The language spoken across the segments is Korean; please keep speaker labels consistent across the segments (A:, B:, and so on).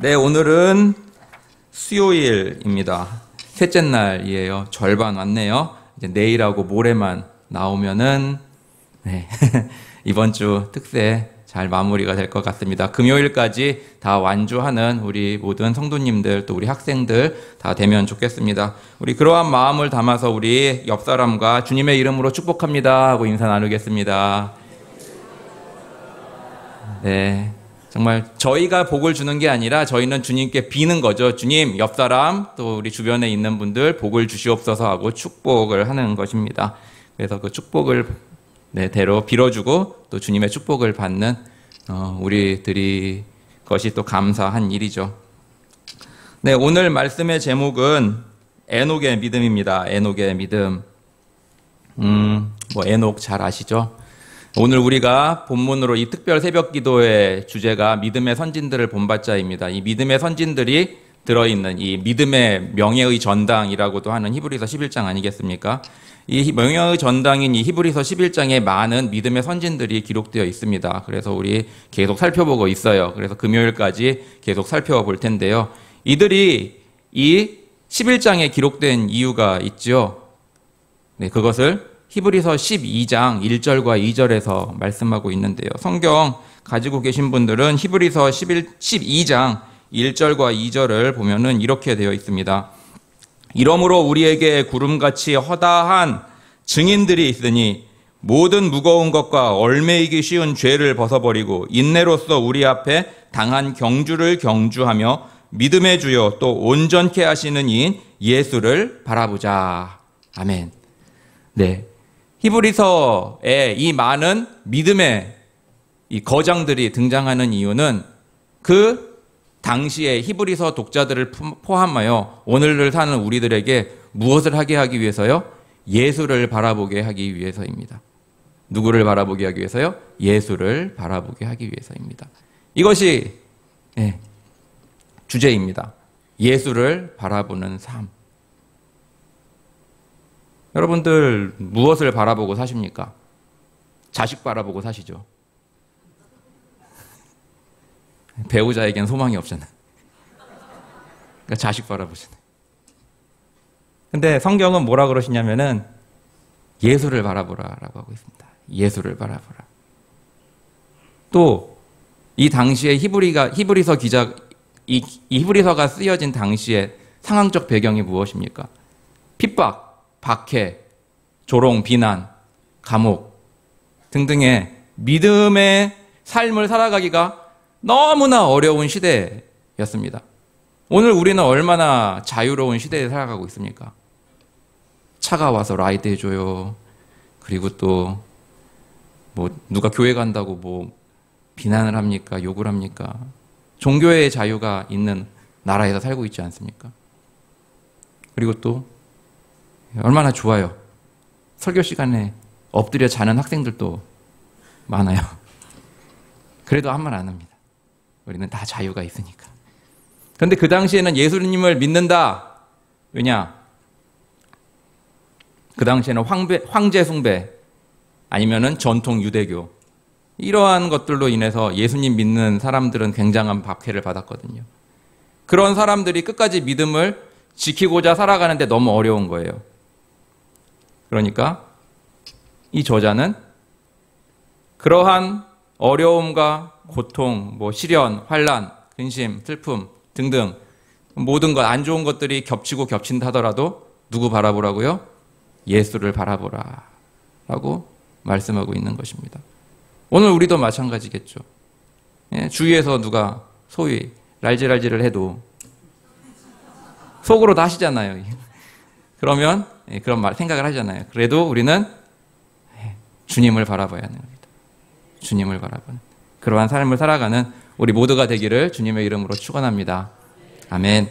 A: 네, 오늘은 수요일입니다. 셋째 날이에요. 절반 왔네요. 이제 내일하고 모레만 나오면은 이번 주 특세 잘 마무리가 될 것 같습니다. 금요일까지 다 완주하는 우리 모든 성도님들 또 우리 학생들 다 되면 좋겠습니다. 우리 그러한 마음을 담아서 우리 옆 사람과 주님의 이름으로 축복합니다 하고 인사 나누겠습니다. 네, 정말 저희가 복을 주는 게 아니라 저희는 주님께 비는 거죠. 주님, 옆 사람 또 우리 주변에 있는 분들 복을 주시옵소서 하고 축복을 하는 것입니다. 그래서 그 축복을 대로 빌어주고 또 주님의 축복을 받는 우리들이 것이 또 감사한 일이죠. 네, 오늘 말씀의 제목은 에녹의 믿음입니다. 에녹의 믿음. 에녹 잘 아시죠? 오늘 우리가 본문으로 이 특별 새벽 기도의 주제가 믿음의 선진들을 본받자입니다. 이 믿음의 선진들이 들어있는 이 믿음의 명예의 전당이라고도 하는 히브리서 11장 아니겠습니까? 이 명예의 전당인 이 히브리서 11장에 많은 믿음의 선진들이 기록되어 있습니다. 그래서 우리 계속 살펴보고 있어요. 그래서 금요일까지 계속 살펴볼 텐데요. 이들이 이 11장에 기록된 이유가 있죠. 네, 그것을 히브리서 12장 1절과 2절에서 말씀하고 있는데요. 성경 가지고 계신 분들은 히브리서 12장 1절과 2절을 보면은 이렇게 되어 있습니다. 이러므로 우리에게 구름같이 허다한 증인들이 있으니 모든 무거운 것과 얽매이기 쉬운 죄를 벗어버리고 인내로써 우리 앞에 당한 경주를 경주하며 믿음의 주요 또 온전케 하시는 이인 예수를 바라보자. 아멘. 네, 히브리서에 이 많은 믿음의 이 거장들이 등장하는 이유는 그 당시에 히브리서 독자들을 포함하여 오늘을 사는 우리들에게 무엇을 하게 하기 위해서요? 예수를 바라보게 하기 위해서입니다. 누구를 바라보게 하기 위해서요? 예수를 바라보게 하기 위해서입니다. 이것이 주제입니다. 예수를 바라보는 삶. 여러분들 무엇을 바라보고 사십니까? 자식 바라보고 사시죠. 배우자에겐 소망이 없잖아요. 그러니까 자식 바라보시네. 근데 성경은 뭐라 그러시냐면은 예수를 바라보라라고 하고 있습니다. 예수를 바라보라. 또 이 당시에 히브리서 기자 이 히브리서가 쓰여진 당시에 상황적 배경이 무엇입니까? 핍박, 박해, 조롱, 비난, 감옥 등등의 믿음의 삶을 살아가기가 너무나 어려운 시대였습니다. 오늘 우리는 얼마나 자유로운 시대에 살아가고 있습니까? 차가 와서 라이드 해줘요. 그리고 또 누가 교회 간다고 비난을 합니까? 욕을 합니까? 종교의 자유가 있는 나라에서 살고 있지 않습니까? 그리고 또 얼마나 좋아요. 설교 시간에 엎드려 자는 학생들도 많아요. 그래도 한 말 안 합니다. 우리는 다 자유가 있으니까. 그런데 그 당시에는 예수님을 믿는다. 왜냐? 그 당시에는 황제 숭배 아니면은 전통 유대교 이러한 것들로 인해서 예수님 믿는 사람들은 굉장한 박해를 받았거든요. 그런 사람들이 끝까지 믿음을 지키고자 살아가는데 너무 어려운 거예요. 그러니까 이 저자는 그러한 어려움과 고통, 시련, 환난, 근심, 슬픔 등등 모든 것, 안 좋은 것들이 겹치고 겹친다 하더라도 누구 바라보라고요? 예수를 바라보라 라고 말씀하고 있는 것입니다. 오늘 우리도 마찬가지겠죠. 주위에서 누가 소위 랄지랄지를 해도 속으로 다 하시잖아요. 그러면 그런 생각을 하잖아요. 그래도 우리는 주님을 바라봐야 하는 겁니다. 주님을 바라보는 그러한 삶을 살아가는 우리 모두가 되기를 주님의 이름으로 축원합니다. 아멘.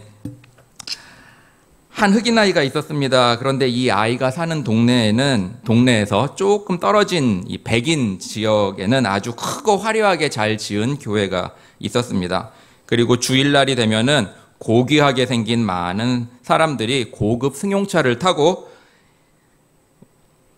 A: 한 흑인 아이가 있었습니다. 그런데 이 아이가 사는 동네에서 조금 떨어진 이 백인 지역에는 아주 크고 화려하게 잘 지은 교회가 있었습니다. 그리고 주일날이 되면은 고귀하게 생긴 많은 사람들이 고급 승용차를 타고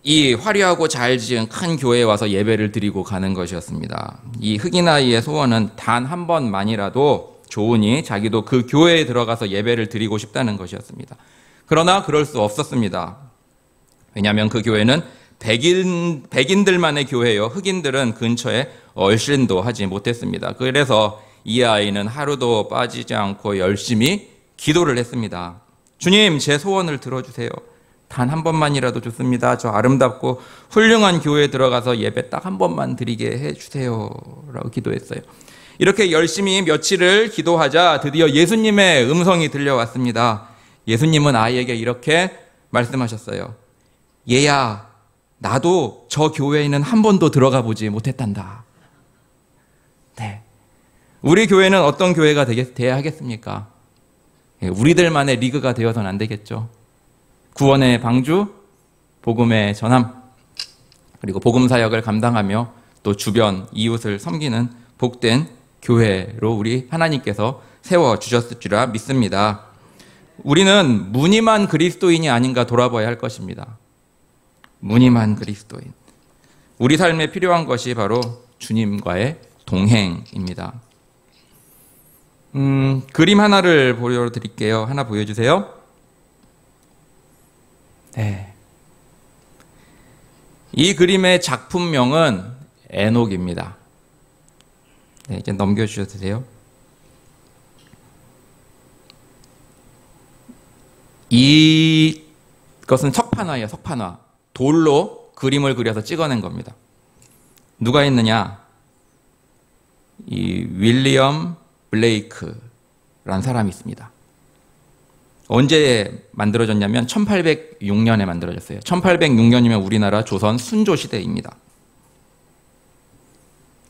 A: 이 화려하고 잘 지은 큰 교회에 와서 예배를 드리고 가는 것이었습니다. 이 흑인 아이의 소원은 단 한 번만이라도 좋으니 자기도 그 교회에 들어가서 예배를 드리고 싶다는 것이었습니다. 그러나 그럴 수 없었습니다. 왜냐하면 그 교회는 백인들만의 교회요. 흑인들은 근처에 얼씬도 하지 못했습니다. 그래서 이 아이는 하루도 빠지지 않고 열심히 기도를 했습니다. 주님, 제 소원을 들어주세요. 단 한 번만이라도 좋습니다. 저 아름답고 훌륭한 교회에 들어가서 예배 딱 한 번만 드리게 해주세요. 라고 기도했어요. 이렇게 열심히 며칠을 기도하자 드디어 예수님의 음성이 들려왔습니다. 예수님은 아이에게 이렇게 말씀하셨어요. 얘야, 나도 저 교회에는 한 번도 들어가 보지 못했단다. 네. 우리 교회는 어떤 교회가 돼야 하겠습니까? 우리들만의 리그가 되어서는 안 되겠죠. 구원의 방주, 복음의 전함, 그리고 복음 사역을 감당하며 또 주변 이웃을 섬기는 복된 교회로 우리 하나님께서 세워주셨을 줄 믿습니다. 우리는 무늬만 그리스도인이 아닌가 돌아봐야 할 것입니다. 무늬만 그리스도인. 우리 삶에 필요한 것이 바로 주님과의 동행입니다. 그림 하나를 보여드릴게요. 하나 보여주세요. 네. 이 그림의 작품명은 에녹입니다. 네, 이제 넘겨주셔도 돼요. 이것은 석판화예요. 석판화. 돌로 그림을 그려서 찍어낸 겁니다. 누가 했느냐? 이 윌리엄 블레이크라는 사람이 있습니다. 언제 만들어졌냐면 1806년에 만들어졌어요. 1806년이면 우리나라 조선 순조 시대입니다.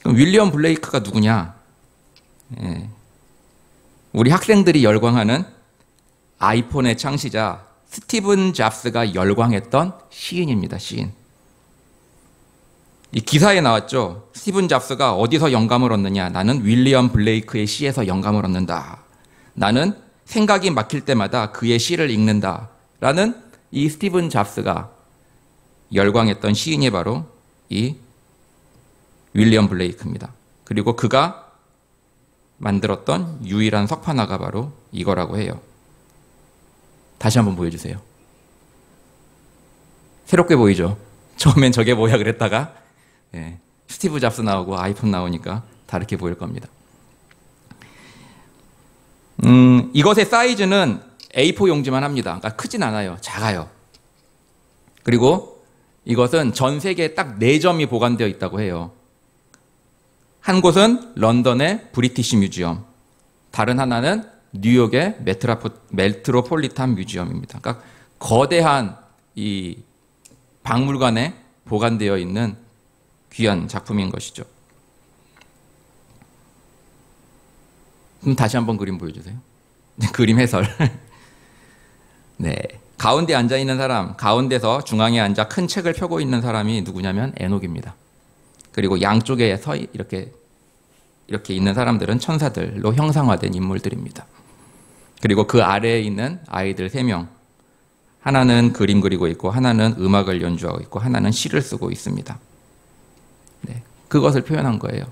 A: 그럼 윌리엄 블레이크가 누구냐? 예. 우리 학생들이 열광하는 아이폰의 창시자 스티븐 잡스가 열광했던 시인입니다. 시인. 이 기사에 나왔죠. 스티븐 잡스가 어디서 영감을 얻느냐? 나는 윌리엄 블레이크의 시에서 영감을 얻는다. 나는 생각이 막힐 때마다 그의 시를 읽는다. 라는 이 스티븐 잡스가 열광했던 시인이 바로 이 윌리엄 블레이크입니다. 그리고 그가 만들었던 유일한 석판화가 바로 이거라고 해요. 다시 한번 보여주세요. 새롭게 보이죠? 처음엔 저게 뭐야 그랬다가 스티브 잡스 나오고 아이폰 나오니까 다르게 보일 겁니다. 이것의 사이즈는 A4 용지만 합니다. 그러니까 크진 않아요. 작아요. 그리고 이것은 전 세계에 딱 4점이 보관되어 있다고 해요. 한 곳은 런던의 브리티시 뮤지엄, 다른 하나는 뉴욕의 메트로폴리탄 뮤지엄입니다. 그러니까 거대한 이 박물관에 보관되어 있는 귀한 작품인 것이죠. 그럼 다시 한번 그림 보여주세요. 그림 해설. 네, 가운데 앉아 있는 사람, 가운데서 중앙에 앉아 큰 책을 펴고 있는 사람이 누구냐면 에녹입니다. 그리고 양쪽에 이렇게 있는 사람들은 천사들로 형상화된 인물들입니다. 그리고 그 아래에 있는 아이들 3명, 하나는 그림 그리고 있고 하나는 음악을 연주하고 있고 하나는 시를 쓰고 있습니다. 네, 그것을 표현한 거예요.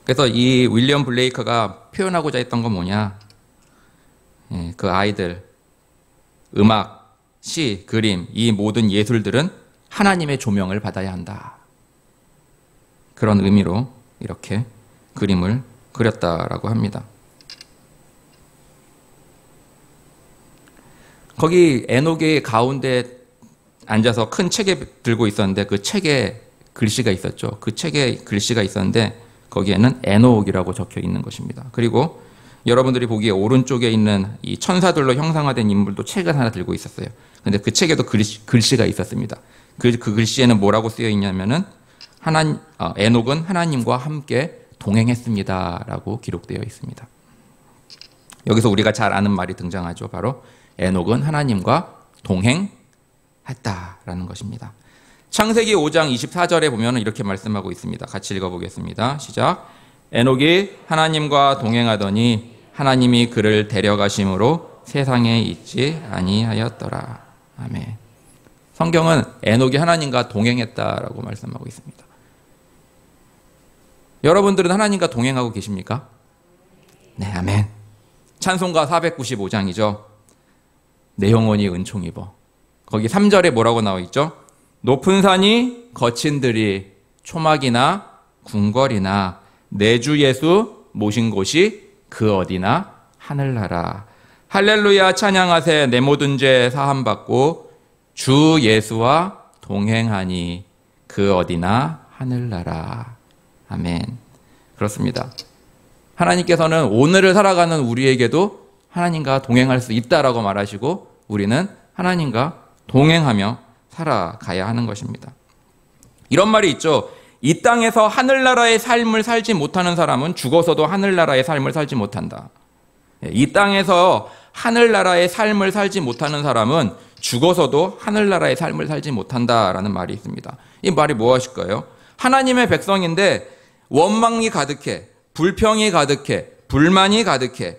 A: 그래서 이 윌리엄 블레이크가 표현하고자 했던 건 뭐냐? 그 아이들, 음악, 시, 그림, 이 모든 예술들은 하나님의 조명을 받아야 한다. 그런 의미로 이렇게 그림을 그렸다라고 합니다. 거기 에녹이 가운데 앉아서 큰 책에 들고 있었는데 그 책에 글씨가 있었죠. 그 책에 글씨가 있었는데 거기에는 에녹이라고 적혀 있는 것입니다. 그리고 여러분들이 보기에 오른쪽에 있는 이 천사들로 형상화된 인물도 책을 하나 들고 있었어요. 근데 그 책에도 글씨가 있었습니다. 그 글씨에는 뭐라고 쓰여 있냐면은 에녹은 하나님과 함께 동행했습니다. 라고 기록되어 있습니다. 여기서 우리가 잘 아는 말이 등장하죠. 바로 에녹은 하나님과 동행했다라는 것입니다. 창세기 5장 24절에 보면 이렇게 말씀하고 있습니다. 같이 읽어보겠습니다. 시작. 에녹이 하나님과 동행하더니 하나님이 그를 데려가심으로 세상에 있지 아니하였더라. 아멘. 성경은 에녹이 하나님과 동행했다라고 말씀하고 있습니다. 여러분들은 하나님과 동행하고 계십니까? 네, 아멘. 찬송가 495장이죠. 내 영혼이 은총 입어. 거기 3절에 뭐라고 나와 있죠? 높은 산이 거친 들이 초막이나 궁궐이나 내 주 예수 모신 곳이 그 어디나 하늘나라. 할렐루야 찬양하세. 내 모든 죄 사함 받고 주 예수와 동행하니 그 어디나 하늘나라. 아멘. 그렇습니다. 하나님께서는 오늘을 살아가는 우리에게도 하나님과 동행할 수 있다라고 말하시고 우리는 하나님과 동행하며 살아가야 하는 것입니다. 이런 말이 있죠. 이 땅에서 하늘나라의 삶을 살지 못하는 사람은 죽어서도 하늘나라의 삶을 살지 못한다. 이 땅에서 하늘나라의 삶을 살지 못하는 사람은 죽어서도 하늘나라의 삶을 살지 못한다라는 말이 있습니다. 이 말이 무엇일까요? 하나님의 백성인데 원망이 가득해, 불평이 가득해, 불만이 가득해.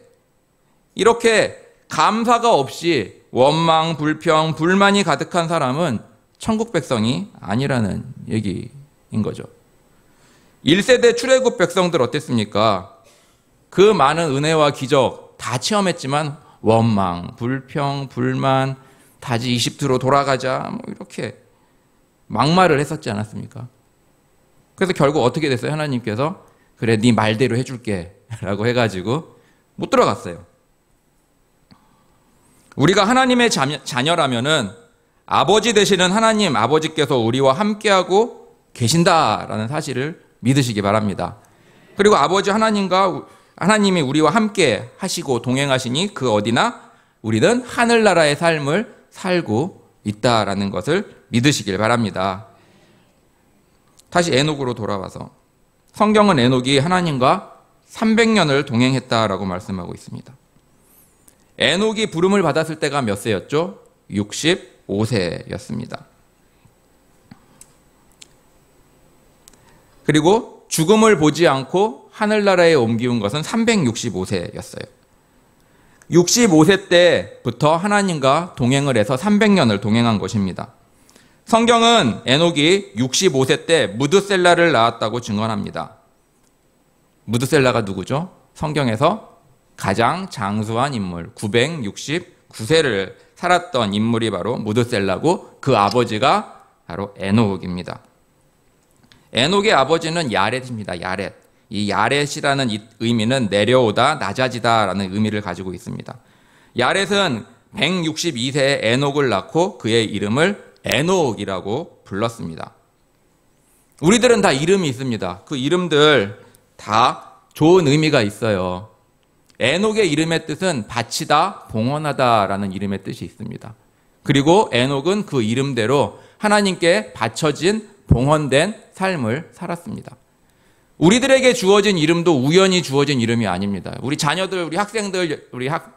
A: 이렇게 감사가 없이 원망, 불평, 불만이 가득한 사람은 천국 백성이 아니라는 얘기인 거죠. 1세대 출애굽 백성들 어땠습니까? 그 많은 은혜와 기적 다 체험했지만 원망, 불평, 불만, 다시 이집트로 돌아가자 뭐 이렇게 막말을 했었지 않았습니까? 그래서 결국 어떻게 됐어요? 하나님께서 그래 네 말대로 해줄게 라고 해가지고 못 들어갔어요. 우리가 하나님의 자녀라면은 아버지 되시는 하나님 아버지께서 우리와 함께하고 계신다라는 사실을 믿으시기 바랍니다. 그리고 아버지 하나님이 우리와 함께 하시고 동행하시니 그 어디나 우리는 하늘나라의 삶을 살고 있다라는 것을 믿으시길 바랍니다. 다시 에녹으로 돌아와서 성경은 에녹이 하나님과 300년을 동행했다라고 말씀하고 있습니다. 에녹이 부름을 받았을 때가 몇 세였죠? 65세였습니다. 그리고 죽음을 보지 않고 하늘나라에 옮기운 것은 365세였어요. 65세 때부터 하나님과 동행을 해서 300년을 동행한 것입니다. 성경은 에녹이 65세 때 무드셀라를 낳았다고 증언합니다. 무드셀라가 누구죠? 성경에서 가장 장수한 인물, 969세를 살았던 인물이 바로 무드셀라고 그 아버지가 바로 에녹입니다. 에녹의 아버지는 야렛입니다. 야렛. 이 야렛이라는 의미는 내려오다, 낮아지다라는 의미를 가지고 있습니다. 야렛은 162세에 에녹을 낳고 그의 이름을 에녹이라고 불렀습니다. 우리들은 다 이름이 있습니다. 그 이름들 다 좋은 의미가 있어요. 에녹의 이름의 뜻은 바치다, 봉헌하다라는 이름의 뜻이 있습니다. 그리고 에녹은 그 이름대로 하나님께 바쳐진, 봉헌된 삶을 살았습니다. 우리들에게 주어진 이름도 우연히 주어진 이름이 아닙니다. 우리 자녀들, 우리 학생들,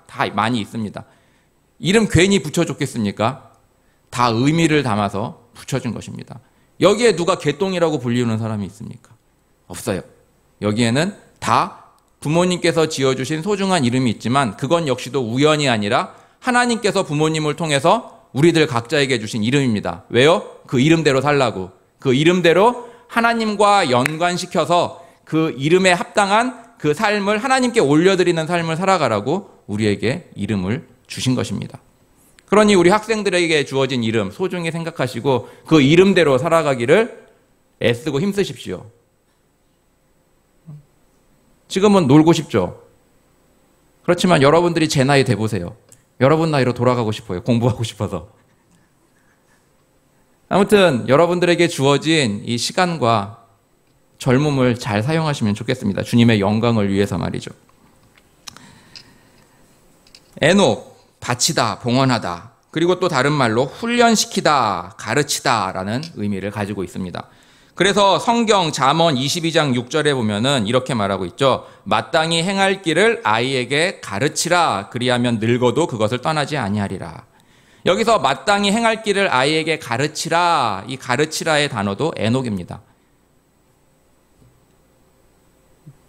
A: 다 많이 있습니다. 이름 괜히 붙여줬겠습니까? 다 의미를 담아서 붙여준 것입니다. 여기에 누가 개똥이라고 불리우는 사람이 있습니까? 없어요. 여기에는 다 부모님께서 지어주신 소중한 이름이 있지만 그건 역시도 우연이 아니라 하나님께서 부모님을 통해서 우리들 각자에게 주신 이름입니다. 왜요? 그 이름대로 살라고. 그 이름대로 하나님과 연관시켜서 그 이름에 합당한 그 삶을 하나님께 올려드리는 삶을 살아가라고 우리에게 이름을 주신 것입니다. 그러니 우리 학생들에게 주어진 이름 소중히 생각하시고 그 이름대로 살아가기를 애쓰고 힘쓰십시오. 지금은 놀고 싶죠. 그렇지만 여러분들이 제 나이 돼보세요. 여러분 나이로 돌아가고 싶어요. 공부하고 싶어서. 아무튼 여러분들에게 주어진 이 시간과 젊음을 잘 사용하시면 좋겠습니다. 주님의 영광을 위해서 말이죠. 에녹, 바치다, 봉헌하다. 그리고 또 다른 말로 훈련시키다, 가르치다라는 의미를 가지고 있습니다. 그래서 성경 잠언 22장 6절에 보면은 이렇게 말하고 있죠. 마땅히 행할 길을 아이에게 가르치라. 그리하면 늙어도 그것을 떠나지 아니하리라. 여기서 마땅히 행할 길을 아이에게 가르치라. 이 가르치라의 단어도 에녹입니다.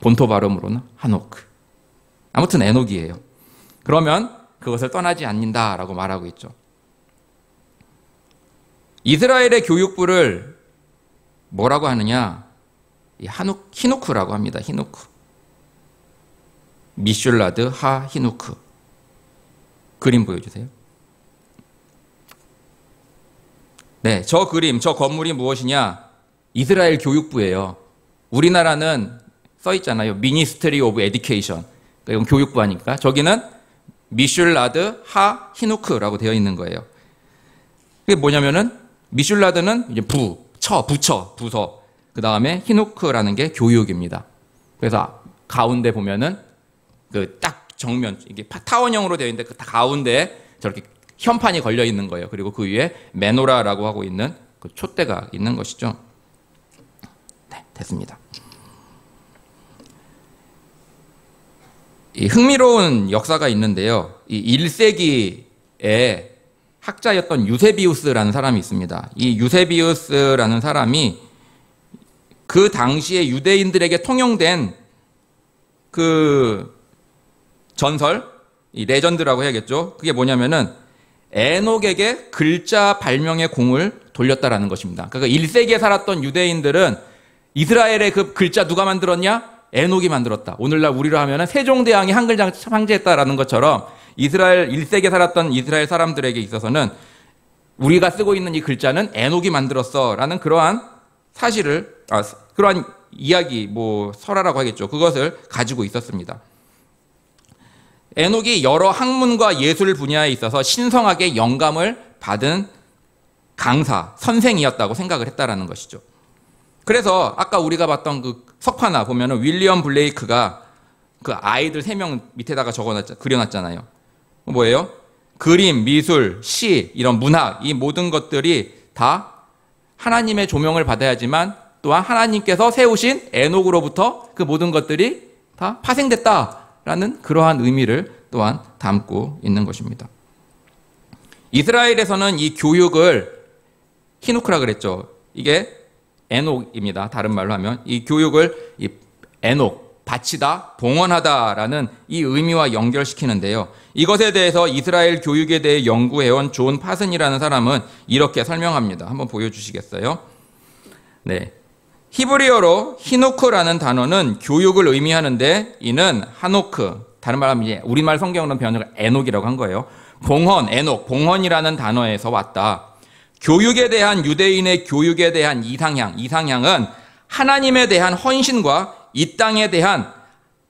A: 본토 발음으로는 하노크. 아무튼 에녹이에요. 그러면 그것을 떠나지 않는다라고 말하고 있죠. 이스라엘의 교육부를 뭐라고 하느냐? 히노크라고 합니다. 히노크. 미슐라드 하 히누크. 그림 보여주세요. 네, 저 그림, 저 건물이 무엇이냐? 이스라엘 교육부예요. 우리나라는 써 있잖아요. 미니스트리 오브 에듀케이션. 이건 교육부 하니까. 저기는 미슐라드 하 히누크라고 되어 있는 거예요. 그게 뭐냐면은 미슐라드는 이제 부처, 부서. 그 다음에 히누크라는 게 교육입니다. 그래서 가운데 보면은 그 딱 정면, 이게 타원형으로 되어 있는데 그 가운데에 저렇게 현판이 걸려 있는 거예요. 그리고 그 위에 메노라라고 하고 있는 그 촛대가 있는 것이죠. 네, 됐습니다. 이 흥미로운 역사가 있는데요. 이 1세기에 학자였던 유세비우스라는 사람이 있습니다. 이 유세비우스라는 사람이 그 당시에 유대인들에게 통용된 그 전설, 이 레전드라고 해야겠죠. 그게 뭐냐면은 에녹에게 글자 발명의 공을 돌렸다라는 것입니다. 그러니까 1세기에 살았던 유대인들은 이스라엘의 그 글자 누가 만들었냐? 에녹이 만들었다. 오늘날 우리로 하면은 세종대왕이 한글 창제했다라는 것처럼 이스라엘 1세기에 살았던 이스라엘 사람들에게 있어서는 우리가 쓰고 있는 이 글자는 에녹이 만들었어라는 그러한 사실을 그러한 이야기 설화라고 하겠죠. 그것을 가지고 있었습니다. 에녹이 여러 학문과 예술 분야에 있어서 신성하게 영감을 받은 강사, 선생이었다고 생각을 했다라는 것이죠. 그래서 아까 우리가 봤던 그 석화나 보면은 윌리엄 블레이크가 그 아이들 3명 밑에다가 그려놨잖아요. 뭐예요? 그림, 미술, 시, 이런 문학, 이 모든 것들이 다 하나님의 조명을 받아야지만 또한 하나님께서 세우신 에녹으로부터 그 모든 것들이 다 파생됐다라는 그러한 의미를 또한 담고 있는 것입니다. 이스라엘에서는 이 교육을 히누크라 그랬죠. 이게 에녹입니다. 다른 말로 하면 이 교육을 이 에녹, 바치다, 봉헌하다라는 이 의미와 연결시키는데요. 이것에 대해서 이스라엘 교육에 대해 연구해온 존 파슨이라는 사람은 이렇게 설명합니다. 한번 보여주시겠어요? 네. 히브리어로 히누크라는 단어는 교육을 의미하는데 이는 하노크, 다른 말로 하면 우리말 성경으로는 번역을 에녹이라고 한 거예요. 봉헌, 에녹, 봉헌이라는 단어에서 왔다. 교육에 대한 유대인의 교육에 대한 이상향은 하나님에 대한 헌신과 이 땅에 대한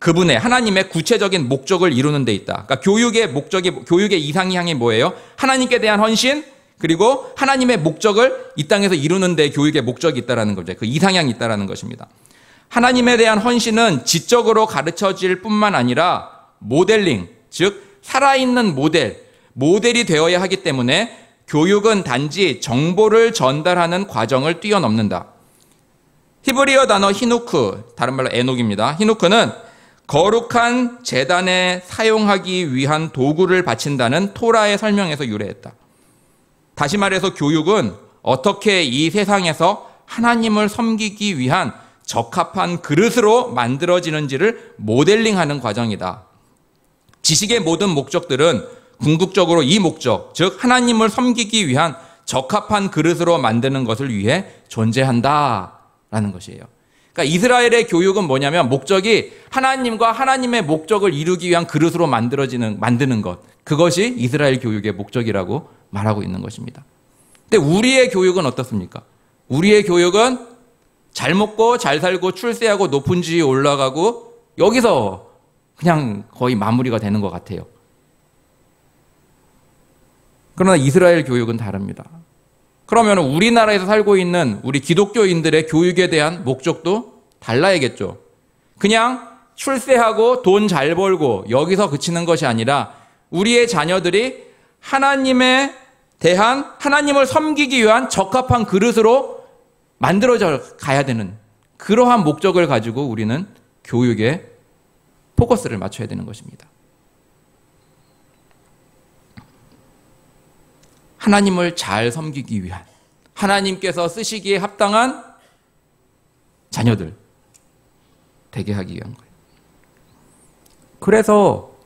A: 그분의 하나님의 구체적인 목적을 이루는 데 있다. 그러니까 교육의 이상향이 뭐예요? 하나님께 대한 헌신, 그리고 하나님의 목적을 이 땅에서 이루는 데 교육의 목적이 있다라는 거죠. 그 이상향이 있다라는 것입니다. 하나님에 대한 헌신은 지적으로 가르쳐질 뿐만 아니라 모델링, 즉 살아있는 모델이 되어야 하기 때문에 교육은 단지 정보를 전달하는 과정을 뛰어넘는다. 히브리어 단어 히누크, 다른 말로 에녹입니다. 히누크는 거룩한 제단에 사용하기 위한 도구를 바친다는 토라의 설명에서 유래했다. 다시 말해서 교육은 어떻게 이 세상에서 하나님을 섬기기 위한 적합한 그릇으로 만들어지는지를 모델링하는 과정이다. 지식의 모든 목적들은 궁극적으로 이 목적, 즉 하나님을 섬기기 위한 적합한 그릇으로 만드는 것을 위해 존재한다라는 것이에요. 그러니까 이스라엘의 교육은 뭐냐면 목적이 하나님과 하나님의 목적을 이루기 위한 그릇으로 만드는 것. 그것이 이스라엘 교육의 목적이라고 말하고 있는 것입니다. 근데 우리의 교육은 어떻습니까? 우리의 교육은 잘 먹고 잘 살고 출세하고 높은 지위에 올라가고 여기서 그냥 거의 마무리가 되는 것 같아요. 그러나 이스라엘 교육은 다릅니다. 그러면 우리나라에서 살고 있는 우리 기독교인들의 교육에 대한 목적도 달라야겠죠. 그냥 출세하고 돈 잘 벌고 여기서 그치는 것이 아니라 우리의 자녀들이 하나님에 대한 하나님을 섬기기 위한 적합한 그릇으로 만들어져 가야 되는 그러한 목적을 가지고 우리는 교육에 포커스를 맞춰야 되는 것입니다. 하나님을 잘 섬기기 위한 하나님께서 쓰시기에 합당한 자녀들 되게 하기 위한 거예요. 그래서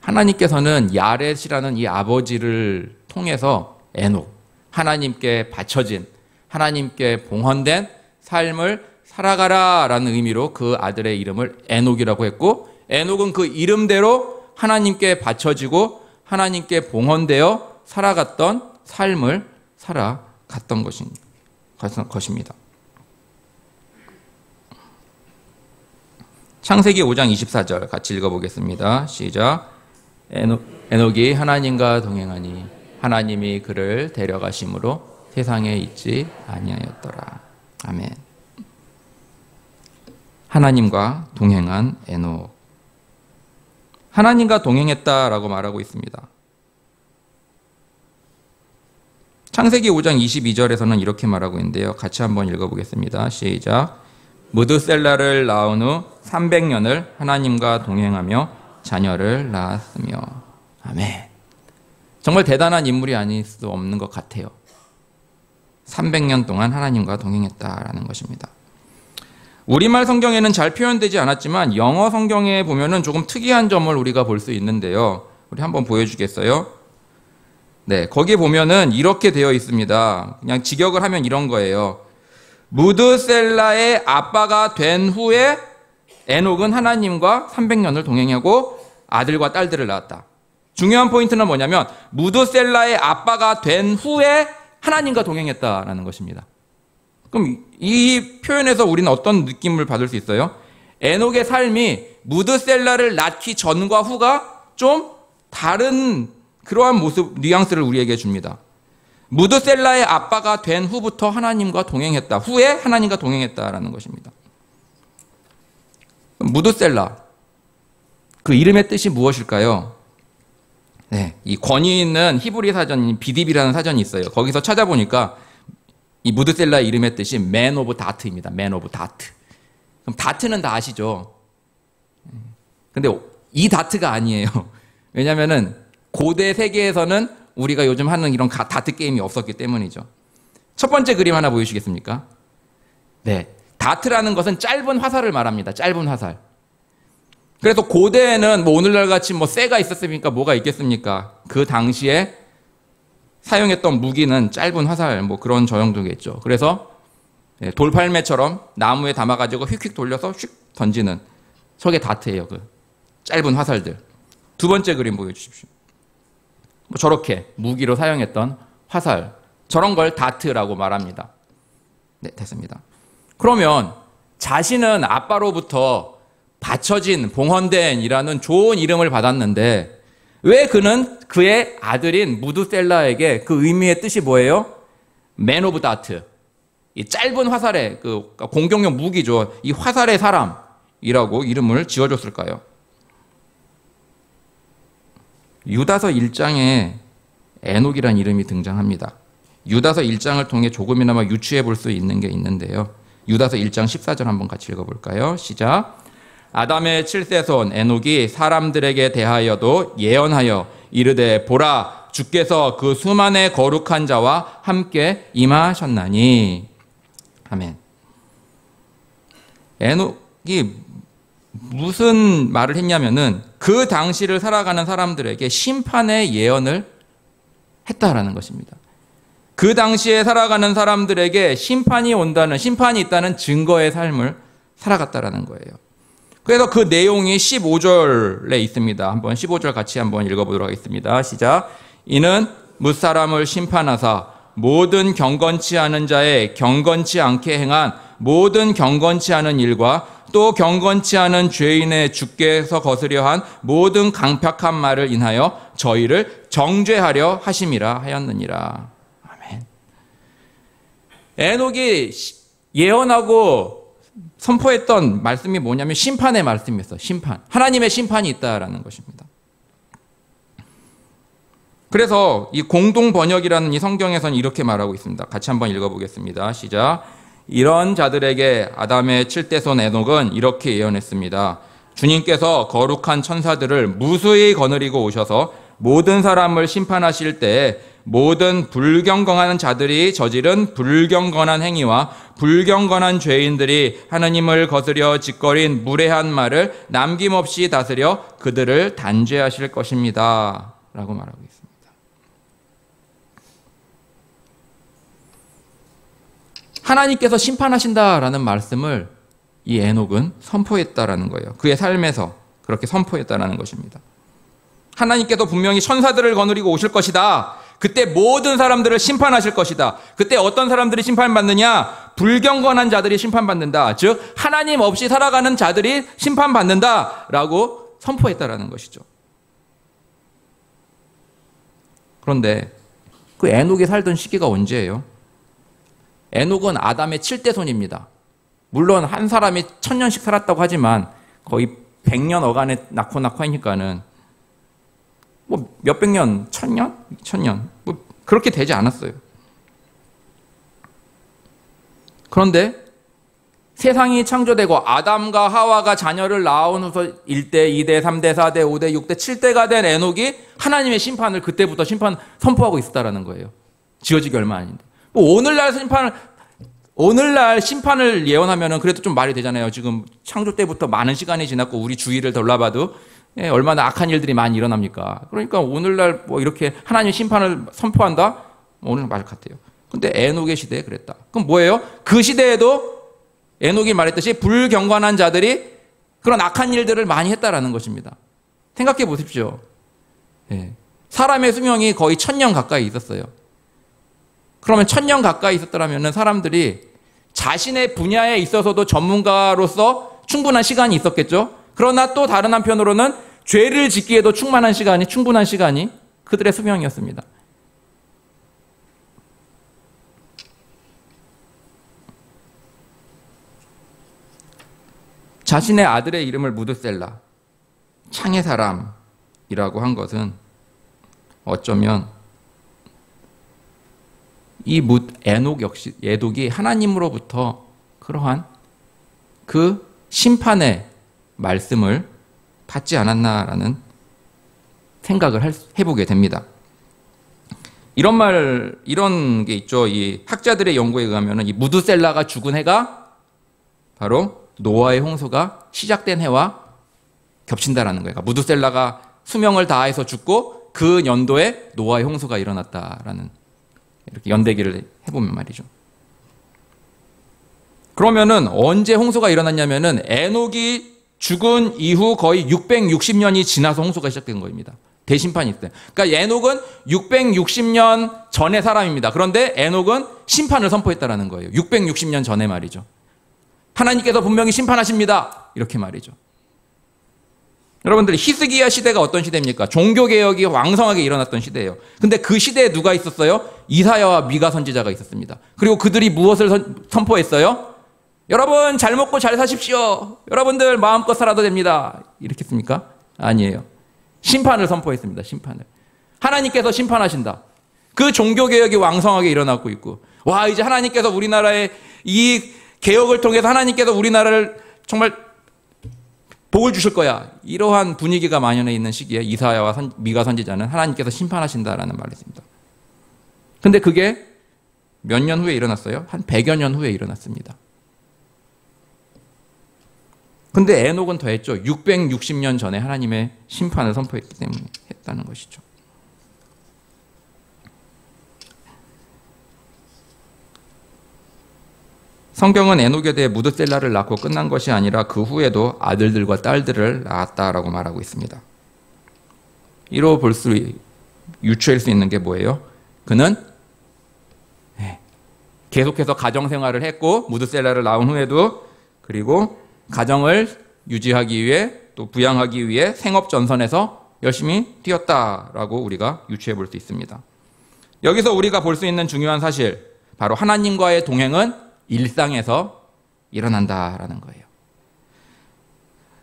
A: 하나님께서는 야렛이라는 이 아버지를 통해서 에녹, 하나님께 바쳐진, 하나님께 봉헌된 삶을 살아가라라는 의미로 그 아들의 이름을 에녹이라고 했고, 에녹은 그 이름대로 하나님께 바쳐지고 하나님께 봉헌되어 살아갔던 삶을 살아갔던 것입니다. 창세기 5장 24절 같이 읽어보겠습니다. 시작. 에녹이 하나님과 동행하니 하나님이 그를 데려가심으로 세상에 있지 아니하였더라. 아멘. 하나님과 동행한 에녹. 하나님과 동행했다라고 말하고 있습니다. 창세기 5장 22절에서는 이렇게 말하고 있는데요. 같이 한번 읽어보겠습니다. 시작. 무드셀라를 낳은 후 300년을 하나님과 동행하며 자녀를 낳았으며. 아멘. 정말 대단한 인물이 아닐 수 없는 것 같아요. 300년 동안 하나님과 동행했다라는 것입니다. 우리말 성경에는 잘 표현되지 않았지만 영어 성경에 보면은 조금 특이한 점을 우리가 볼 수 있는데요. 우리 한번 보여주겠어요? 네, 거기 보면은 이렇게 되어 있습니다. 그냥 직역을 하면 이런 거예요. 무드셀라의 아빠가 된 후에 에녹은 하나님과 300년을 동행하고 아들과 딸들을 낳았다. 중요한 포인트는 뭐냐면 무드셀라의 아빠가 된 후에 하나님과 동행했다라는 것입니다. 그럼 이 표현에서 우리는 어떤 느낌을 받을 수 있어요? 에녹의 삶이 무드셀라를 낳기 전과 후가 좀 다른 그러한 모습, 뉘앙스를 우리에게 줍니다. 무드셀라의 아빠가 된 후부터 하나님과 동행했다. 후에 하나님과 동행했다라는 것입니다. 무드셀라, 그 이름의 뜻이 무엇일까요? 네, 이 권위 있는 히브리 사전, 비딥이라는 사전이 있어요. 거기서 찾아보니까 이 무드셀라의 이름의 뜻이 Man of Dart입니다. Man of Dart. 그럼 다트는 다 아시죠? 근데 이 다트가 아니에요. 왜냐면은 고대 세계에서는 우리가 요즘 하는 이런 다트 게임이 없었기 때문이죠. 첫 번째 그림 하나 보여주시겠습니까? 네. 다트라는 것은 짧은 화살을 말합니다. 짧은 화살. 그래서 고대에는 뭐 오늘날 같이 뭐 쇠가 있었습니까? 뭐가 있겠습니까? 그 당시에 사용했던 무기는 짧은 화살, 뭐 그런 저용도겠죠. 그래서 돌팔매처럼 나무에 담아가지고 휙휙 돌려서 휙 던지는 저게 다트예요. 그 짧은 화살들. 두 번째 그림 보여주십시오. 뭐 저렇게 무기로 사용했던 화살, 저런 걸 다트라고 말합니다. 네, 됐습니다. 그러면 자신은 아빠로부터 바쳐진 봉헌된이라는 좋은 이름을 받았는데 왜 그는 그의 아들인 무드셀라에게 그 의미의 뜻이 뭐예요? Man of Dart. 이 짧은 화살의 그 공격용 무기죠. 이 화살의 사람이라고 이름을 지어줬을까요? 유다서 1장에 에녹이라는 이름이 등장합니다. 유다서 1장을 통해 조금이나마 유추해 볼 수 있는 게 있는데요. 유다서 1장 14절 한번 같이 읽어볼까요? 시작. 아담의 7세손 에녹이 사람들에게 대하여도 예언하여 이르되 보라 주께서 그 수만의 거룩한 자와 함께 임하셨나니. 아멘. 에녹이 무슨 말을 했냐면은 그 당시를 살아가는 사람들에게 심판의 예언을 했다라는 것입니다. 그 당시에 살아가는 사람들에게 심판이 온다는, 심판이 있다는 증거의 삶을 살아갔다라는 거예요. 그래서 그 내용이 15절에 있습니다. 한번 15절 같이 한번 읽어보도록 하겠습니다. 시작. 이는 무사람을 심판하사 모든 경건치 않은 자의 경건치 않게 행한 모든 경건치 않은 일과 또 경건치 않은 죄인의 주께서 거스려 한 모든 강팍한 말을 인하여 저희를 정죄하려 하심이라 하였느니라. 아멘. 에녹이 예언하고 선포했던 말씀이 뭐냐면 심판의 말씀이었어요. 심판. 하나님의 심판이 있다라는 것입니다. 그래서 이 공동 번역이라는 이 성경에서는 이렇게 말하고 있습니다. 같이 한번 읽어보겠습니다. 시작. 이런 자들에게 아담의 7대손 에녹은 이렇게 예언했습니다. 주님께서 거룩한 천사들을 무수히 거느리고 오셔서 모든 사람을 심판하실 때에 모든 불경건한 자들이 저지른 불경건한 행위와 불경건한 죄인들이 하나님을 거스려 짓거린 무례한 말을 남김없이 다스려 그들을 단죄하실 것입니다. 라고 말하고 있습니다. 하나님께서 심판하신다라는 말씀을 이 에녹은 선포했다라는 거예요. 그의 삶에서 그렇게 선포했다는 것입니다. 하나님께서 분명히 천사들을 거느리고 오실 것이다. 그때 모든 사람들을 심판하실 것이다. 그때 어떤 사람들이 심판받느냐? 불경건한 자들이 심판받는다. 즉 하나님 없이 살아가는 자들이 심판받는다라고 선포했다라는 것이죠. 그런데 그 에녹이 살던 시기가 언제예요? 에녹은 아담의 7대손입니다. 물론 한 사람이 1000년씩 살았다고 하지만 거의 100년 어간에 낳고 하니까는 뭐 몇백 년, 1000년, 2000년 뭐 그렇게 되지 않았어요. 그런데 세상이 창조되고 아담과 하와가 자녀를 낳은 후서 1대, 2대, 3대, 4대, 5대, 6대, 7대가 된 에녹이 하나님의 심판을 그때부터 심판 선포하고 있었다라는 거예요. 지어지기 얼마 아닌데. 뭐 오늘날 심판을 예언하면은 그래도 좀 말이 되잖아요. 지금 창조 때부터 많은 시간이 지났고 우리 주위를 돌아봐도 얼마나 악한 일들이 많이 일어납니까? 그러니까 오늘날 뭐 이렇게 하나님 심판을 선포한다? 오늘 말 같아요. 근데 에녹의 시대에 그랬다. 그럼 뭐예요? 그 시대에도 에녹이 말했듯이 불경건한 자들이 그런 악한 일들을 많이 했다라는 것입니다. 생각해 보십시오. 사람의 수명이 거의 1000년 가까이 있었어요. 그러면 1000년 가까이 있었더라면 사람들이 자신의 분야에 있어서도 전문가로서 충분한 시간이 있었겠죠. 그러나 또 다른 한편으로는 죄를 짓기에도 충분한 시간이 그들의 수명이었습니다. 자신의 아들의 이름을 무드셀라, 창의 사람이라고 한 것은 어쩌면 이 에녹 역시 에녹이 하나님으로부터 그러한 그 심판의 말씀을 받지 않았나라는 생각을 해보게 됩니다. 이런 게 있죠. 이 학자들의 연구에 의하면 이 무드셀라가 죽은 해가 바로 노아의 홍수가 시작된 해와 겹친다라는 거예요. 그러니까 무드셀라가 수명을 다해서 죽고 그 연도에 노아의 홍수가 일어났다라는 이렇게 연대기를 해보면 말이죠. 그러면은 언제 홍수가 일어났냐면은 에녹이 죽은 이후 거의 660년이 지나서 홍수가 시작된 겁니다. 대심판이 있어요. 그러니까 에녹은 660년 전의 사람입니다. 그런데 에녹은 심판을 선포했다라는 거예요. 660년 전에 말이죠. 하나님께서 분명히 심판하십니다. 이렇게 말이죠. 여러분들 히스기야 시대가 어떤 시대입니까? 종교개혁이 왕성하게 일어났던 시대예요. 근데 그 시대에 누가 있었어요? 이사야와 미가 선지자가 있었습니다. 그리고 그들이 무엇을 선포했어요? 여러분 잘 먹고 잘 사십시오. 여러분들 마음껏 살아도 됩니다. 이렇게 했습니까? 아니에요. 심판을 선포했습니다. 심판을. 하나님께서 심판하신다. 그 종교개혁이 왕성하게 일어나고 있고 와 이제 하나님께서 우리나라의 이 개혁을 통해서 하나님께서 우리나라를 정말 복을 주실 거야. 이러한 분위기가 만연해 있는 시기에 이사야와 미가 선지자는 하나님께서 심판하신다라는 말을 했습니다. 근데 그게 몇 년 후에 일어났어요? 한 100여 년 후에 일어났습니다. 근데 에녹은 더했죠. 660년 전에 하나님의 심판을 선포했기 때문에 했다는 것이죠. 성경은 에녹에 대해 무드셀라를 낳고 끝난 것이 아니라 그 후에도 아들들과 딸들을 낳았다라고 말하고 있습니다. 이로 유추할 수 있는 게 뭐예요? 그는 계속해서 가정생활을 했고 무드셀라를 낳은 후에도 그리고 가정을 유지하기 위해 또 부양하기 위해 생업전선에서 열심히 뛰었다라고 우리가 유추해 볼 수 있습니다. 여기서 우리가 볼 수 있는 중요한 사실 바로 하나님과의 동행은 일상에서 일어난다라는 거예요.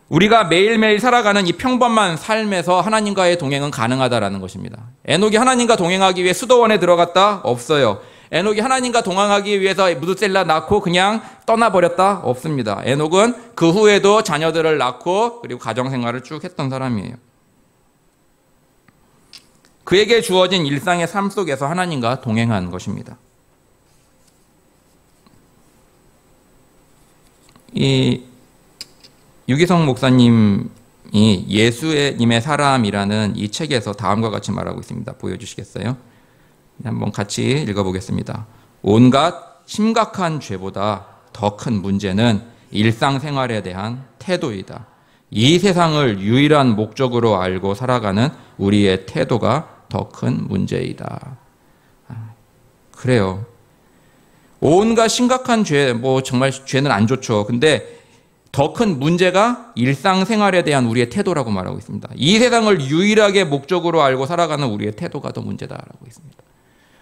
A: 우리가 매일매일 살아가는 이 평범한 삶에서 하나님과의 동행은 가능하다라는 것입니다. 에녹이 하나님과 동행하기 위해 수도원에 들어갔다? 없어요. 에녹이 하나님과 동행하기 위해서 무드셀라 낳고 그냥 떠나버렸다? 없습니다. 에녹은 그 후에도 자녀들을 낳고 그리고 가정생활을 쭉 했던 사람이에요. 그에게 주어진 일상의 삶 속에서 하나님과 동행한 것입니다. 이 유기성 목사님이 예수님의 사람이라는 이 책에서 다음과 같이 말하고 있습니다. 보여주시겠어요? 한번 같이 읽어보겠습니다. 온갖 심각한 죄보다 더 큰 문제는 일상생활에 대한 태도이다. 이 세상을 유일한 목적으로 알고 살아가는 우리의 태도가 더 큰 문제이다. 그래요. 온갖 심각한 죄, 정말 죄는 안 좋죠. 근데 더 큰 문제가 일상생활에 대한 우리의 태도라고 말하고 있습니다. 이 세상을 유일하게 목적으로 알고 살아가는 우리의 태도가 더 문제다라고 있습니다.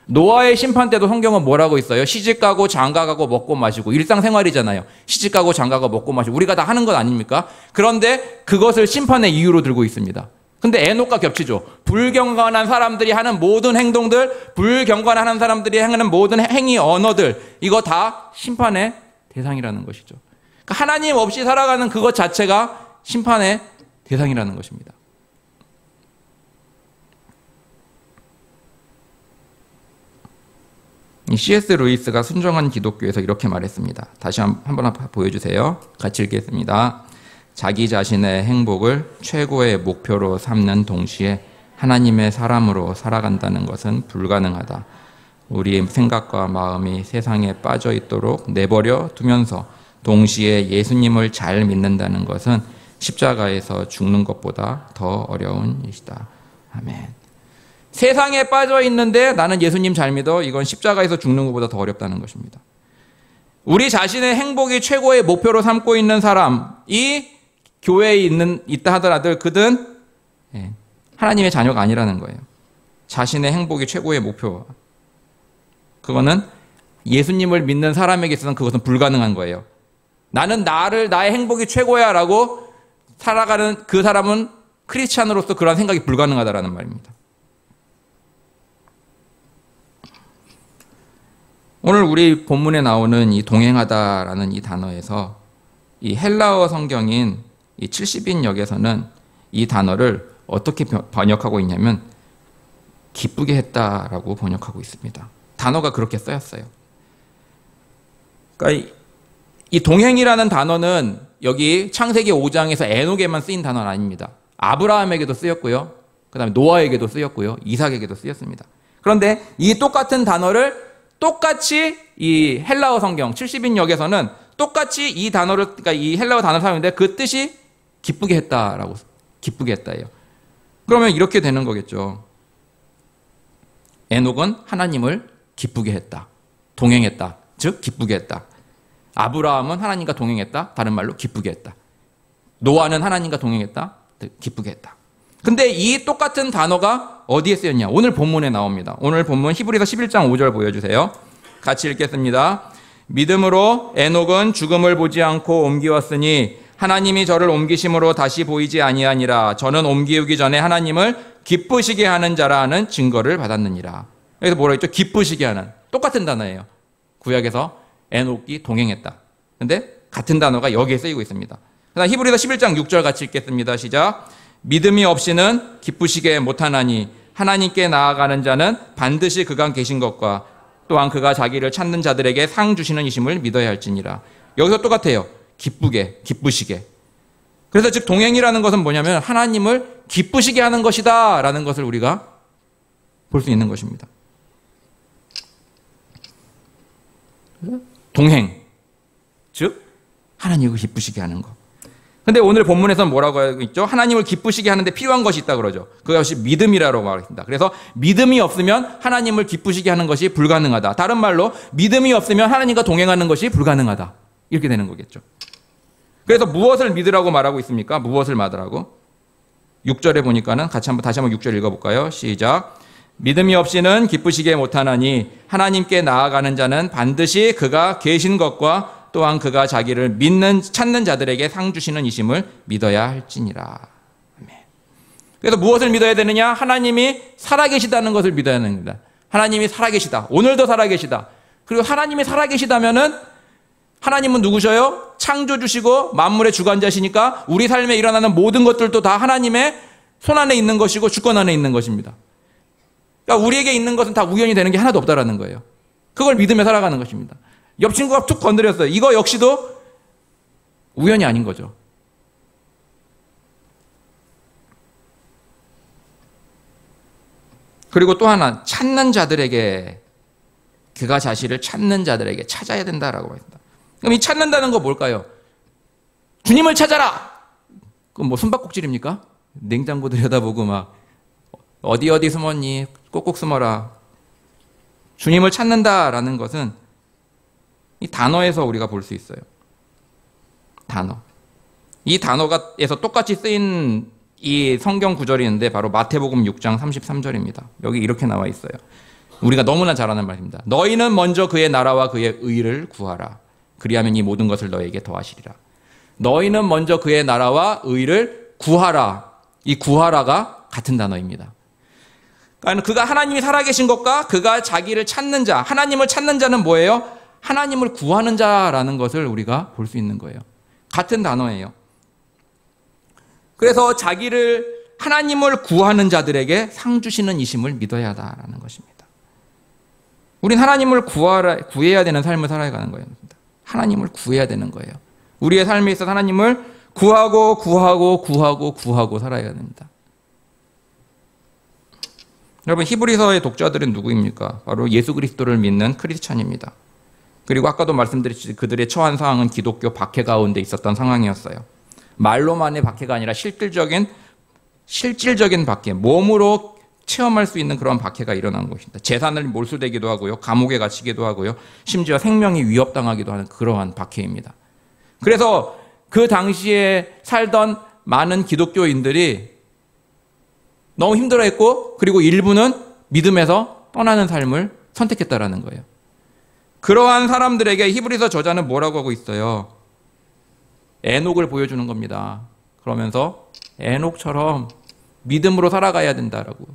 A: 노아의 심판 때도 성경은 뭐라고 있어요? 시집가고 장가가고 먹고 마시고, 일상생활이잖아요. 시집가고 장가가고 먹고 마시고 우리가 다 하는 것 아닙니까? 그런데 그것을 심판의 이유로 들고 있습니다. 근데 에녹과 겹치죠. 불경건한 사람들이 하는 모든 행동들, 불경건한 사람들이 하는 모든 행위, 언어들, 이거 다 심판의 대상이라는 것이죠. 그러니까 하나님 없이 살아가는 그것 자체가 심판의 대상이라는 것입니다. C.S. 루이스가 순정한 기독교에서 이렇게 말했습니다. 다시 한번 보여주세요. 같이 읽겠습니다. 자기 자신의 행복을 최고의 목표로 삼는 동시에 하나님의 사람으로 살아간다는 것은 불가능하다. 우리의 생각과 마음이 세상에 빠져 있도록 내버려 두면서 동시에 예수님을 잘 믿는다는 것은 십자가에서 죽는 것보다 더 어려운 일이다. 아멘. 세상에 빠져 있는데 나는 예수님 잘 믿어. 이건 십자가에서 죽는 것보다 더 어렵다는 것입니다. 우리 자신의 행복이 최고의 목표로 삼고 있는 사람이 교회에 있다 하더라도 그든 하나님의 자녀가 아니라는 거예요. 자신의 행복이 최고의 목표. 그거는 예수님을 믿는 사람에게 있어서는 그것은 불가능한 거예요. 나는 나의 행복이 최고야 라고 살아가는 그 사람은 크리스찬으로서 그런 생각이 불가능하다라는 말입니다. 오늘 우리 본문에 나오는 이 동행하다라는 이 단어에서 이 헬라어 성경인 이 70인역에서는 이 단어를 어떻게 번역하고 있냐면 기쁘게 했다라고 번역하고 있습니다. 단어가 그렇게 쓰였어요. 그러니까 이 동행이라는 단어는 여기 창세기 5장에서 에녹에만 쓰인 단어는 아닙니다. 아브라함에게도 쓰였고요. 그 다음에 노아에게도 쓰였고요. 이삭에게도 쓰였습니다. 그런데 이 똑같은 단어를 똑같이 이 헬라어 성경 70인역에서는 똑같이 이 단어를, 그러니까 이 헬라어 단어를 사용했는데 그 뜻이 기쁘게 했다라고, 기쁘게 했다예요. 그러면 이렇게 되는 거겠죠. 에녹은 하나님을 기쁘게 했다. 동행했다. 즉 기쁘게 했다. 아브라함은 하나님과 동행했다. 다른 말로 기쁘게 했다. 노아는 하나님과 동행했다. 기쁘게 했다. 근데 이 똑같은 단어가 어디에 쓰였냐? 오늘 본문에 나옵니다. 오늘 본문 히브리서 11장 5절 보여주세요. 같이 읽겠습니다. 믿음으로 에녹은 죽음을 보지 않고 옮기었으니 하나님이 저를 옮기심으로 다시 보이지 아니하니라. 저는 옮기우기 전에 하나님을 기쁘시게 하는 자라는 증거를 받았느니라. 여기서 뭐라 했죠? 기쁘시게 하는. 똑같은 단어예요. 구약에서 에녹이 동행했다. 근데 같은 단어가 여기에 쓰이고 있습니다. 그다음 히브리서 11장 6절 같이 읽겠습니다. 시작. 믿음이 없이는 기쁘시게 못하나니 하나님께 나아가는 자는 반드시 그가 계신 것과 또한 그가 자기를 찾는 자들에게 상 주시는 이심을 믿어야 할지니라. 여기서 똑같아요. 기쁘게, 기쁘시게. 그래서 즉 동행이라는 것은 뭐냐면 하나님을 기쁘시게 하는 것이다 라는 것을 우리가 볼 수 있는 것입니다. 동행, 즉 하나님을 기쁘시게 하는 것. 근데 오늘 본문에서는 뭐라고 하고 있죠? 하나님을 기쁘시게 하는데 필요한 것이 있다 그러죠. 그것이 믿음이라고 말합니다. 그래서 믿음이 없으면 하나님을 기쁘시게 하는 것이 불가능하다. 다른 말로 믿음이 없으면 하나님과 동행하는 것이 불가능하다. 이렇게 되는 거겠죠. 그래서 무엇을 믿으라고 말하고 있습니까? 무엇을 믿으라고? 6절에 보니까는 다시 한번 6절 읽어볼까요? 시작. 믿음이 없이는 기쁘시게 못하나니 하나님께 나아가는 자는 반드시 그가 계신 것과 또한 그가 자기를 찾는 자들에게 상 주시는 이심을 믿어야 할지니라. 그래서 무엇을 믿어야 되느냐? 하나님이 살아계시다는 것을 믿어야 합니다. 하나님이 살아계시다. 오늘도 살아계시다. 그리고 하나님이 살아계시다면은 하나님은 누구셔요? 창조주시고 만물의 주관자시니까 우리 삶에 일어나는 모든 것들도 다 하나님의 손 안에 있는 것이고 주권 안에 있는 것입니다. 그러니까 우리에게 있는 것은 다 우연히 되는 게 하나도 없다라는 거예요. 그걸 믿으며 살아가는 것입니다. 옆 친구가 툭 건드렸어요. 이거 역시도 우연이 아닌 거죠. 그리고 또 하나, 찾는 자들에게, 그가 자신을 찾는 자들에게 찾아야 된다라고 했습니다. 그럼 이 찾는다는 거 뭘까요? 주님을 찾아라! 그럼 뭐 숨바꼭질입니까? 냉장고 들여다보고 막 어디 숨었니? 꼭꼭 숨어라. 주님을 찾는다라는 것은 이 단어에서 우리가 볼 수 있어요. 단어. 이 단어가에서 똑같이 쓰인 이 성경 구절이 있는데 바로 마태복음 6장 33절입니다. 여기 이렇게 나와 있어요. 우리가 너무나 잘 아는 말입니다. 너희는 먼저 그의 나라와 그의 의를 구하라. 그리하면 이 모든 것을 너에게 더하시리라. 너희는 먼저 그의 나라와 의를 구하라. 이 구하라가 같은 단어입니다. 그러니까 그가 하나님이 살아계신 것과 그가 자기를 찾는 자, 하나님을 찾는 자는 뭐예요? 하나님을 구하는 자라는 것을 우리가 볼 수 있는 거예요. 같은 단어예요. 그래서 하나님을 구하는 자들에게 상 주시는 이심을 믿어야 한다라는 것입니다. 우린 하나님을 구해야 되는 삶을 살아가는 거예요. 하나님을 구해야 되는 거예요. 우리의 삶에 있어서 하나님을 구하고 살아야 됩니다. 여러분, 히브리서의 독자들은 누구입니까? 바로 예수 그리스도를 믿는 크리스찬입니다. 그리고 아까도 말씀드렸듯이 그들의 처한 상황은 기독교 박해 가운데 있었던 상황이었어요. 말로만의 박해가 아니라 실질적인 박해, 몸으로 체험할 수 있는 그런 박해가 일어난 것입니다. 재산을 몰수되기도 하고요. 감옥에 갇히기도 하고요. 심지어 생명이 위협당하기도 하는 그러한 박해입니다. 그래서 그 당시에 살던 많은 기독교인들이 너무 힘들어했고, 그리고 일부는 믿음에서 떠나는 삶을 선택했다라는 거예요. 그러한 사람들에게 히브리서 저자는 뭐라고 하고 있어요? 에녹을 보여주는 겁니다. 그러면서 에녹처럼 믿음으로 살아가야 된다라고.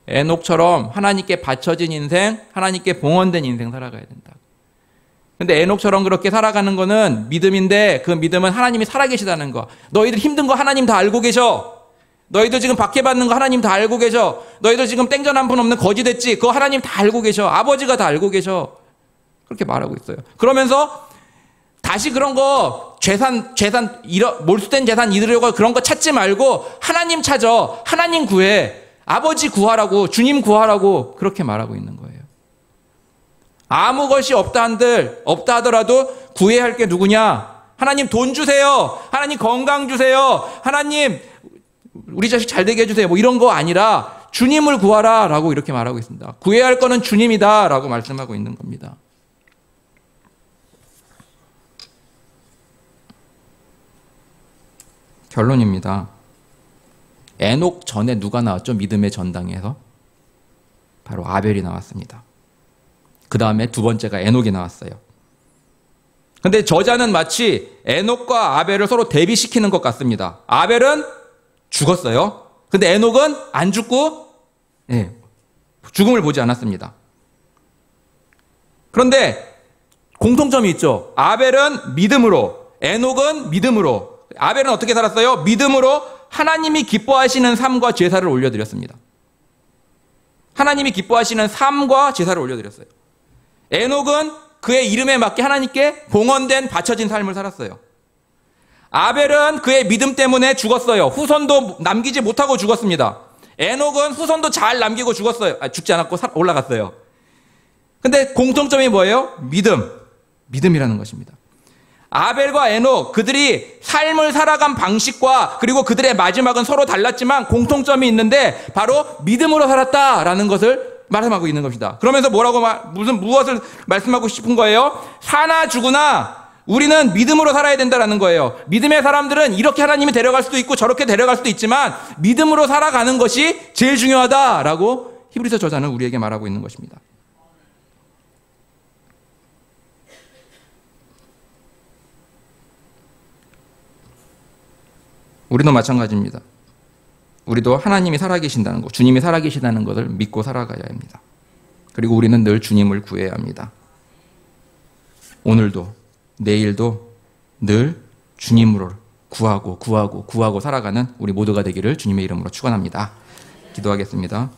A: 에녹처럼 하나님께 바쳐진 인생, 하나님께 봉헌된 인생 살아가야 된다. 근데 에녹처럼 그렇게 살아가는 거는 믿음인데, 그 믿음은 하나님이 살아계시다는 거. 너희들 힘든 거 하나님 다 알고 계셔. 너희들 지금 박해받는 거 하나님 다 알고 계셔. 너희들 지금 땡전 한 푼 없는 거지 됐지. 그거 하나님 다 알고 계셔. 아버지가 다 알고 계셔. 그렇게 말하고 있어요. 그러면서 다시 그런 거 몰수된 재산 잃으려고 그런 거 찾지 말고 하나님 찾아. 하나님 구해. 아버지 구하라고, 주님 구하라고 그렇게 말하고 있는 거예요. 아무 것이 없다 하더라도 구해야 할 게 누구냐? 하나님 돈 주세요. 하나님 건강 주세요. 하나님 우리 자식 잘 되게 해주세요. 뭐 이런 거 아니라 주님을 구하라 라고 이렇게 말하고 있습니다. 구해야 할 거는 주님이다 라고 말씀하고 있는 겁니다. 결론입니다. 에녹 전에 누가 나왔죠? 믿음의 전당에서? 바로 아벨이 나왔습니다. 그 다음에 두 번째가 에녹이 나왔어요. 근데 저자는 마치 에녹과 아벨을 서로 대비시키는 것 같습니다. 아벨은 죽었어요. 근데 에녹은 안 죽고 죽음을 보지 않았습니다. 그런데 공통점이 있죠. 아벨은 믿음으로, 에녹은 믿음으로. 아벨은 어떻게 살았어요? 믿음으로 하나님이 기뻐하시는 삶과 제사를 올려드렸습니다. 하나님이 기뻐하시는 삶과 제사를 올려드렸어요. 에녹은 그의 이름에 맞게 하나님께 봉헌된 바쳐진 삶을 살았어요. 아벨은 그의 믿음 때문에 죽었어요. 후손도 남기지 못하고 죽었습니다. 에녹은 후손도 잘 남기고 죽었어요. 죽지 않았고 올라갔어요. 근데 공통점이 뭐예요? 믿음이라는 것입니다. 아벨과 에녹, 그들이 삶을 살아간 방식과 그리고 그들의 마지막은 서로 달랐지만 공통점이 있는데 바로 믿음으로 살았다라는 것을 말씀하고 있는 것입니다. 그러면서 무엇을 말씀하고 싶은 거예요? 사나 죽으나 우리는 믿음으로 살아야 된다는 거예요. 믿음의 사람들은 이렇게 하나님이 데려갈 수도 있고 저렇게 데려갈 수도 있지만 믿음으로 살아가는 것이 제일 중요하다라고 히브리서 저자는 우리에게 말하고 있는 것입니다. 우리도 마찬가지입니다. 우리도 하나님이 살아계신다는 것, 주님이 살아계시다는 것을 믿고 살아가야 합니다. 그리고 우리는 늘 주님을 구해야 합니다. 오늘도 내일도 늘 주님으로 구하고 살아가는 우리 모두가 되기를 주님의 이름으로 축원합니다. 기도하겠습니다.